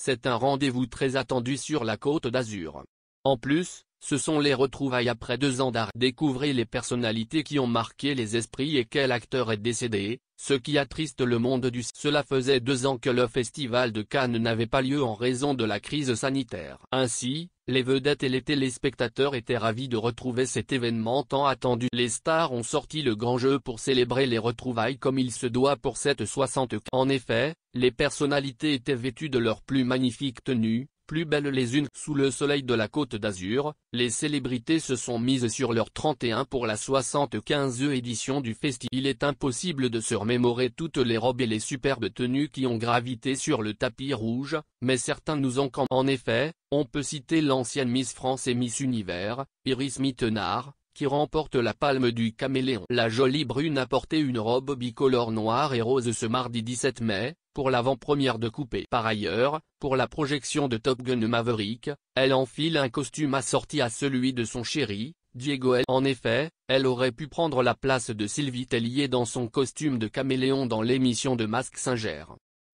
c'est un rendez-vous très attendu sur la Côte d'Azur. En plus, ce sont les retrouvailles après 2 ans d'arrêt. Découvrez les personnalités qui ont marqué les esprits et quel acteur est décédé, ce qui attriste le monde du cinéma. Cela faisait 2 ans que le Festival de Cannes n'avait pas lieu en raison de la crise sanitaire. Ainsi, les vedettes et les téléspectateurs étaient ravis de retrouver cet événement tant attendu. Les stars ont sorti le grand jeu pour célébrer les retrouvailles comme il se doit pour cette 60e. En effet, les personnalités étaient vêtues de leurs plus magnifiques tenues, plus belles les unes. Sous le soleil de la Côte d'Azur, les célébrités se sont mises sur leur 31 pour la 75e édition du festival. Il est impossible de se remémorer toutes les robes et les superbes tenues qui ont gravité sur le tapis rouge, mais certains nous ont En effet, on peut citer l'ancienne Miss France et Miss Univers, Iris Mittenard, qui remporte la palme du caméléon. La jolie brune a porté une robe bicolore noire et rose ce mardi 17 mai, pour l'avant-première de Coupé. Par ailleurs, pour la projection de Top Gun Maverick, elle enfile un costume assorti à celui de son chéri, Diego. En effet, elle aurait pu prendre la place de Sylvie Tellier dans son costume de caméléon dans l'émission de Mask Singer.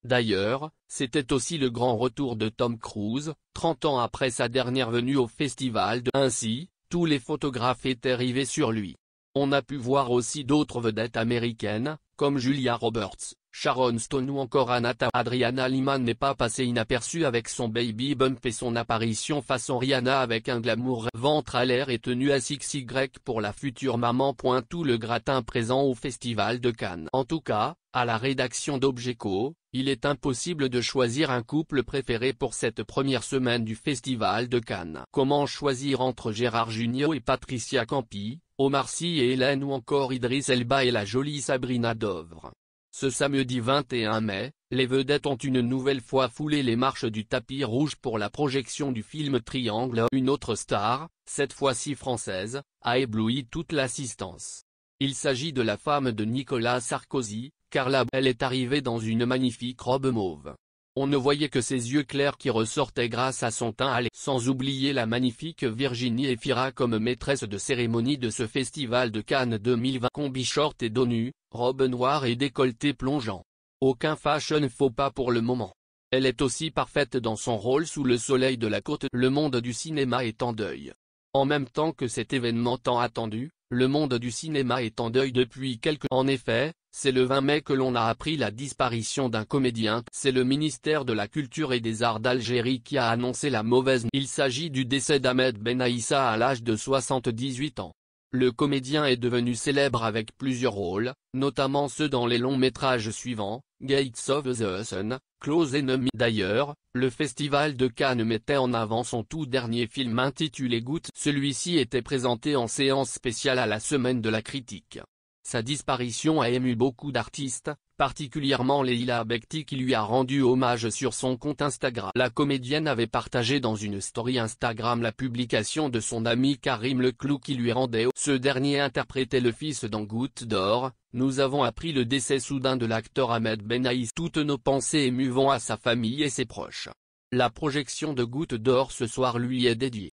D'ailleurs, c'était aussi le grand retour de Tom Cruise, 30 ans après sa dernière venue au festival de. Ainsi, tous les photographes étaient rivés sur lui. On a pu voir aussi d'autres vedettes américaines, comme Julia Roberts, Sharon Stone ou encore Anata. Adriana Lima n'est pas passée inaperçue avec son baby bump et son apparition façon Rihanna avec un glamour ventre à l'air et tenue à XY pour la future maman. Tout le gratin présent au Festival de Cannes. En tout cas, à la rédaction d'Objeco, il est impossible de choisir un couple préféré pour cette première semaine du Festival de Cannes. Comment choisir entre Gérard Jugnot et Patricia Campi, Omar Sy et Hélène ou encore Idriss Elba et la jolie Sabrina Dovre? Ce samedi 21 mai, les vedettes ont une nouvelle fois foulé les marches du tapis rouge pour la projection du film Triangle. Une autre star, cette fois-ci française, a ébloui toute l'assistance. Il s'agit de la femme de Nicolas Sarkozy, Carla. Elle est arrivée dans une magnifique robe mauve. On ne voyait que ses yeux clairs qui ressortaient grâce à son teint allé. Sans oublier la magnifique Virginie Efira comme maîtresse de cérémonie de ce Festival de Cannes 2020. Combi short et dos nu, robe noire et décolleté plongeant. Aucun fashion faux pas pour le moment. Elle est aussi parfaite dans son rôle sous le soleil de la côte. Le monde du cinéma est en deuil. En même temps que cet événement tant attendu, le monde du cinéma est en deuil depuis quelques. En effet, c'est le 20 mai que l'on a appris la disparition d'un comédien. C'est le ministère de la Culture et des Arts d'Algérie qui a annoncé la mauvaise. Il s'agit du décès d'Ahmed Benaïssa à l'âge de 78 ans. Le comédien est devenu célèbre avec plusieurs rôles, notamment ceux dans les longs métrages suivants, Gates of the Sun, Close Enemy. D'ailleurs, le Festival de Cannes mettait en avant son tout dernier film intitulé Gouttes. Celui-ci était présenté en séance spéciale à la Semaine de la Critique. Sa disparition a ému beaucoup d'artistes, particulièrement Leila Bekti qui lui a rendu hommage sur son compte Instagram. La comédienne avait partagé dans une story Instagram la publication de son ami Karim Leclou qui lui rendait. Ce dernier interprétait le fils dans Gouttes d'or. Nous avons appris le décès soudain de l'acteur Ahmed Benaïssa. Toutes nos pensées émues vont à sa famille et ses proches. La projection de Gouttes d'or ce soir lui est dédiée.